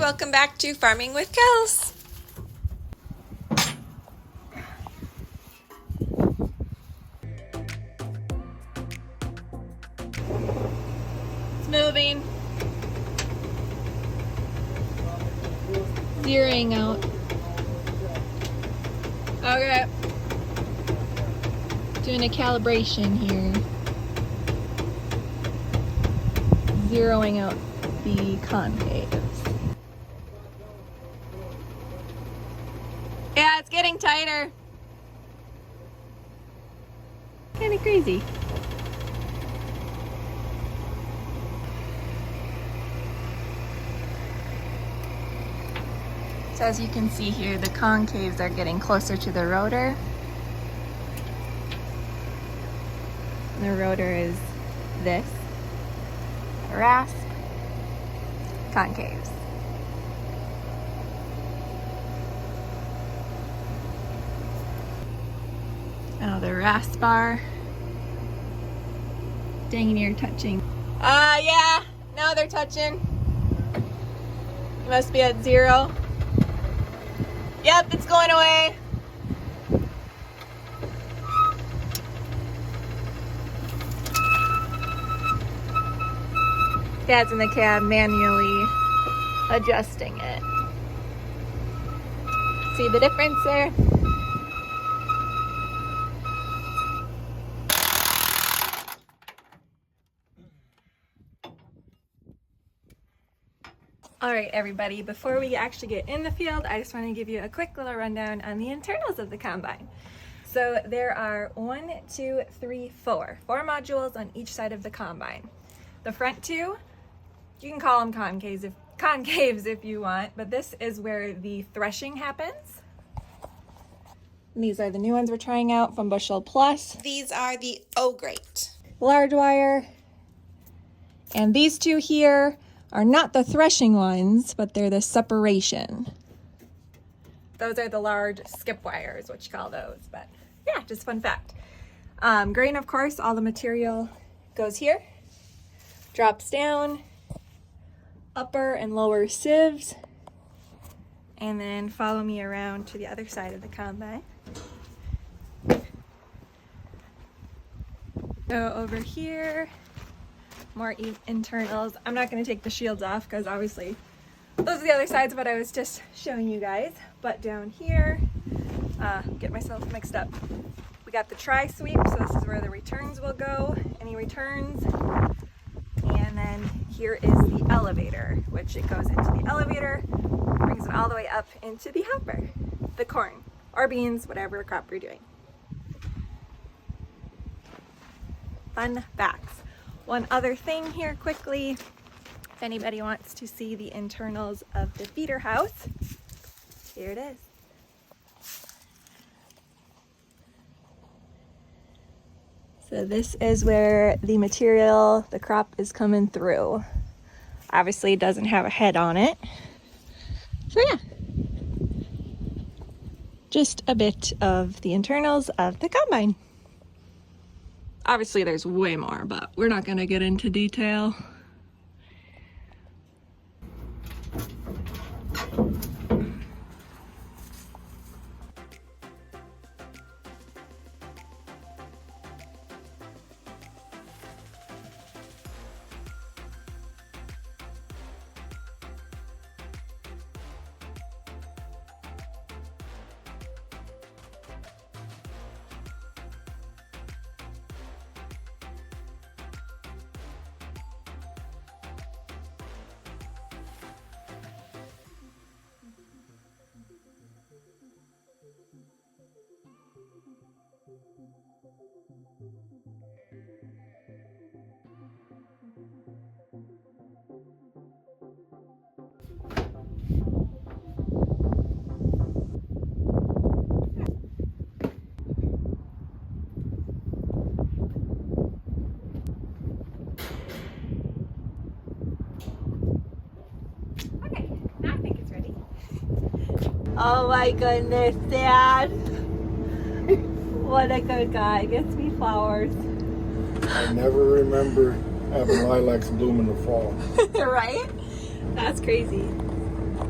welcome back to Farming with Kels. It's moving. Zeroing out. Okay. Doing a calibration here. Zeroing out the concaves. Yeah, it's getting tighter. Kind of crazy. So as you can see here, the concaves are getting closer to the rotor. The rotor is this. Rasp, concaves. Oh, the rasp bar. Dang near touching. Yeah, now they're touching. You must be at 0. Yep, it's going away. Dad's in the cab manually adjusting it. See the difference there? All right, everybody, before we actually get in the field, I just want to give you a quick little rundown on the internals of the combine. So there are 4 modules on each side of the combine. The front 2, you can call them concaves if you want, but this is where the threshing happens. And these are the new ones we're trying out from Bushel Plus. These are the O-grade. Large wire. And these 2 here are not the threshing ones, but they're the separation. Those are the large skip wires, what you call those, but yeah, just fun fact. Grain, of course, all the material goes here, drops down, upper and lower sieves, and then follow me around to the other side of the combine. Go over here. More internals. I'm not going to take the shields off because obviously those are the other sides of what I was just showing you guys. But down here, get myself mixed up. We got the tri-sweep, so this is where the returns will go. Any returns. And then here is the elevator, which it goes into the elevator, brings it all the way up into the hopper, the corn or beans, whatever crop you're doing. Fun facts. One other thing here quickly, if anybody wants to see the internals of the feeder house, here it is. So this is where the material, the crop is coming through. Obviously it doesn't have a head on it. So yeah, just a bit of the internals of the combine. Obviously there's way more, but we're not going to get into detail. Oh my goodness, Dad. What a good guy. Gets me flowers. I never remember having lilacs bloom in the fall. Right? That's crazy.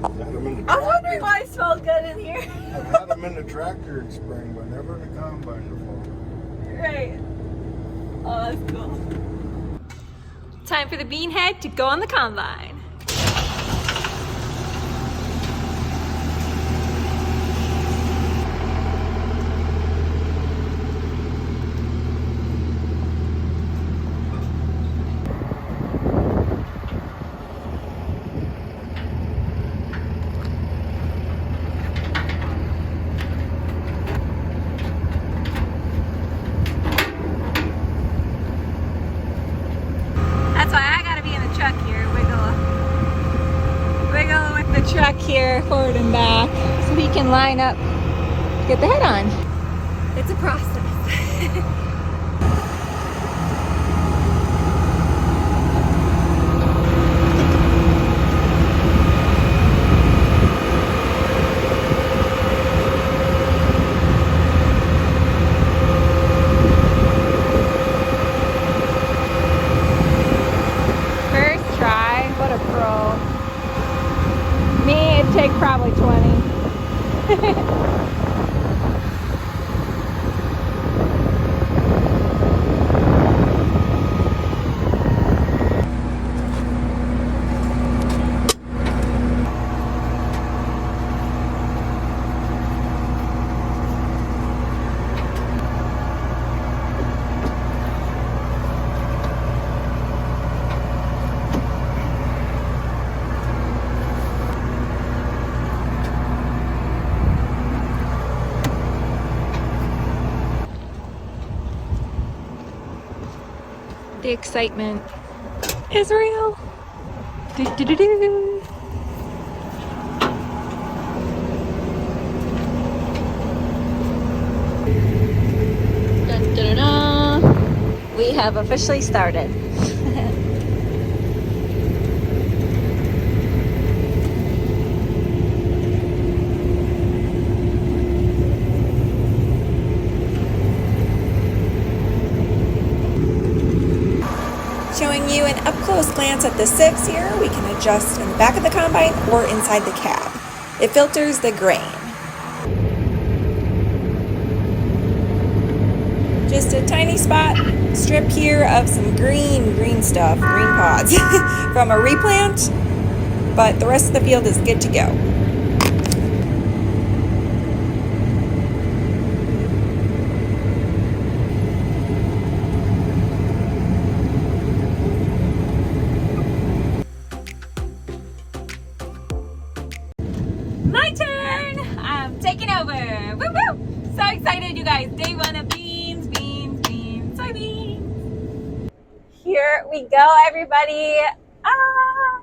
Had 'em in the I'm wondering tractor. why it smells good in here. I've had them in the tractor in spring, but never in the combine before. Right. Oh, that's cool. Time for the bean head to go on the combine. That's why I gotta be in the truck here, wiggle with the truck here, forward and back, so he can line up, get the head on. It's a process. First try, what a pro. Me, it'd take probably 20. The excitement is real. Do-do-do-do. Dun, dun, dun, dun. We have officially started. Showing you an up-close glance at the sieves here. We can adjust in the back of the combine or inside the cab. It filters the grain. Just a tiny strip here of some green stuff, green pods from a replant, but the rest of the field is good to go. My turn! I'm taking over. Woo woo! So excited, you guys. Day one of beans, soybeans. Here we go, everybody. Ah!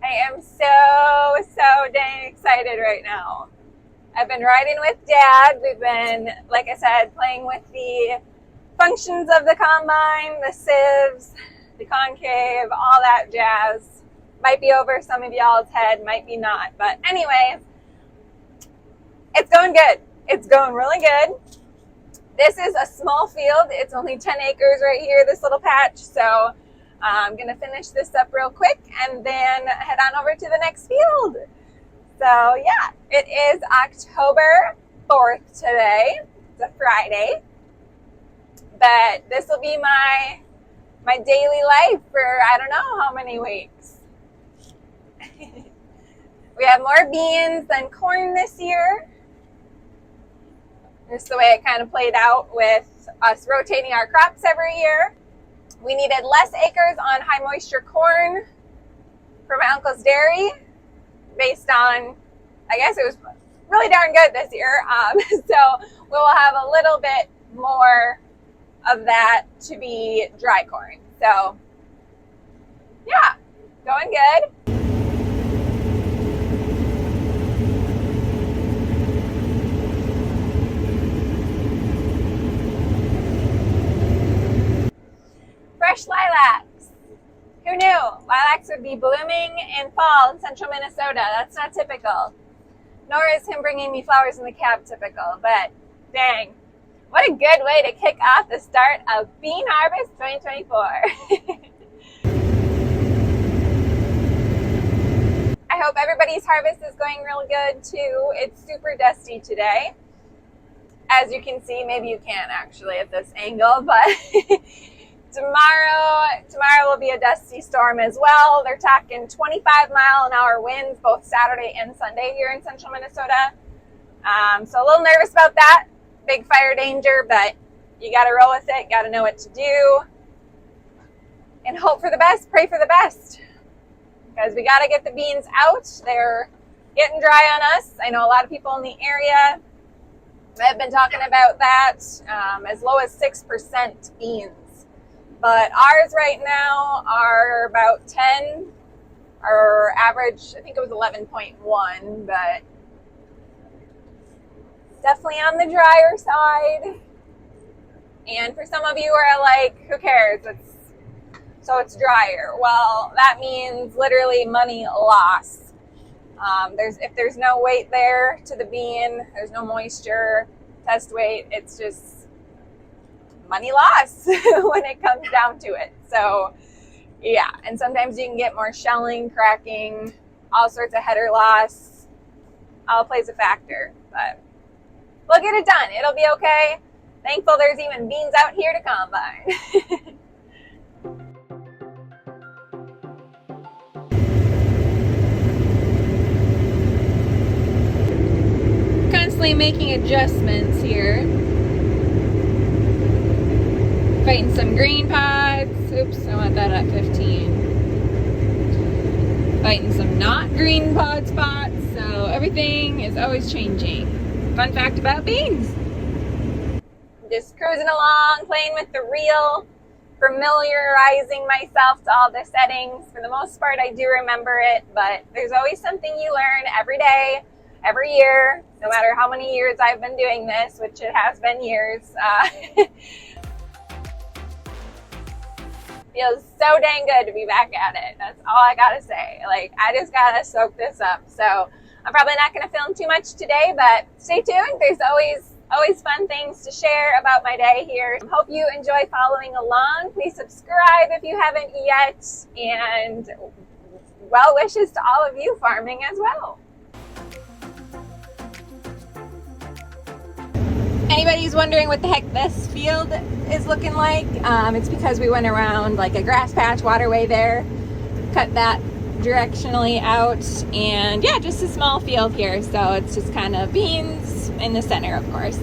I am so dang excited right now. I've been riding with Dad. We've been, like I said, playing with the functions of the combine, the sieves, the concave, all that jazz. Might be over some of y'all's head, might be not. But anyways, it's going good. It's going really good. This is a small field. It's only 10 acres right here, this little patch. So I'm going to finish this up real quick and then head on over to the next field. So yeah, it is October 4th today. It's a Friday. But this will be my daily life for I don't know how many weeks. We have more beans than corn this year. Just the way it kind of played out with us rotating our crops every year. We needed less acres on high moisture corn for my uncle's dairy based on, I guess it was really darn good this year. So we will have a little bit more of that to be dry corn. So yeah, going good. Fresh lilacs. Who knew? Lilacs would be blooming in fall in central Minnesota. That's not typical. Nor is him bringing me flowers in the cab typical. But dang, what a good way to kick off the start of Bean Harvest 2024. I hope everybody's harvest is going real good too. It's super dusty today. As you can see, maybe you can't actually at this angle, but tomorrow will be a dusty storm as well. They're talking 25-mile-an-hour winds both Saturday and Sunday here in central Minnesota. So a little nervous about that. Big fire danger, but you got to roll with it. Got to know what to do. And hope for the best. Pray for the best. Because we got to get the beans out. They're getting dry on us. I know a lot of people in the area have been talking about that. As low as 6% beans. But ours right now are about 10. Our average, I think it was 11.1, but definitely on the drier side. And for some of you who are like, who cares? It's drier. Well, that means literally money loss. If there's no weight there to the bean, there's no moisture, test weight, it's just money loss when it comes down to it. So yeah, and sometimes you can get more shelling, cracking, all sorts of header loss. All plays a factor, but we'll get it done. It'll be okay. Thankful there's even beans out here to combine. Constantly making adjustments here. Fighting some green pods. Oops, I want that at 15. Fighting some not green pod spots. So everything is always changing. Fun fact about beans. Just cruising along, playing with the reel, familiarizing myself to all the settings. For the most part, I do remember it, but there's always something you learn every day, every year, no matter how many years I've been doing this, which it has been years. Feels so dang good to be back at it. That's all I gotta say. Like, I just gotta soak this up. So I'm probably not gonna film too much today, but stay tuned. There's always fun things to share about my day here. Hope you enjoy following along. Please subscribe if you haven't yet, and well wishes to all of you farming as well. Anybody's wondering what the heck this field is looking like, it's because we went around like a grass patch waterway there, cut that directionally out, and yeah, just a small field here, so it's just kind of beans in the center, of course.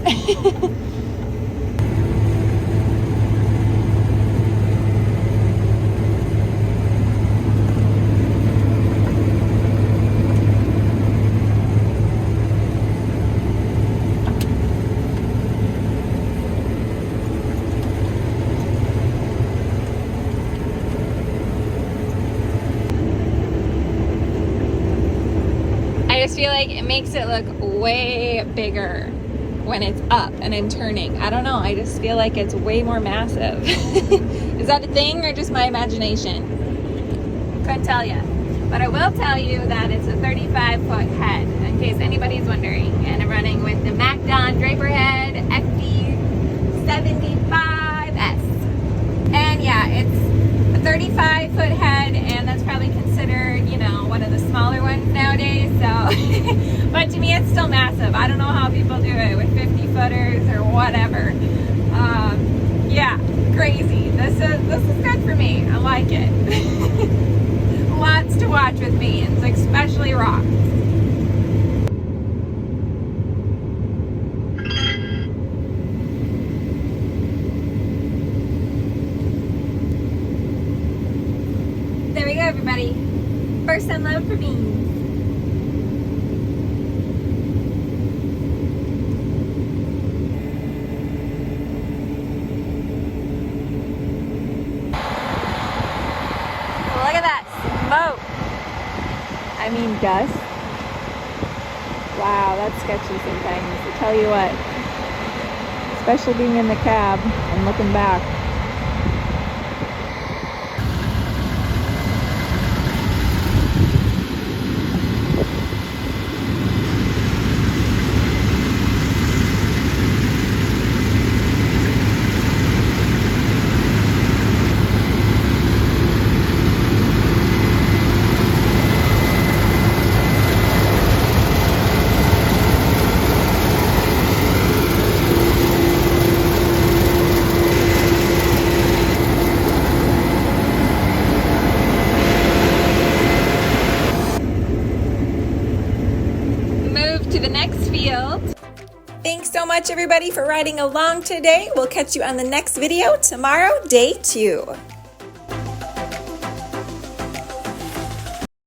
I just feel like it makes it look way bigger when it's up and I'm turning. I don't know, I just feel like it's way more massive. Is that a thing or just my imagination? Couldn't tell you. But I will tell you that it's a 35-foot head, in case anybody's wondering. And I'm running with the MacDon Draper head FD75S. And yeah, it's a 35-foot head, and that's probably considered, you know, one of the smaller ones nowadays. So, but to me, it's still massive. I don't know how people do it with 50-footers or whatever. Yeah, crazy. This is good for me. I like it. Lots to watch with beans, especially rocks. There we go, everybody. First unload for beans. Look at that smoke. I mean dust. Wow, that's sketchy sometimes, I tell you what. Especially being in the cab and looking back. to the next field. Thanks so much, everybody, for riding along today. We'll catch you on the next video tomorrow, day 2.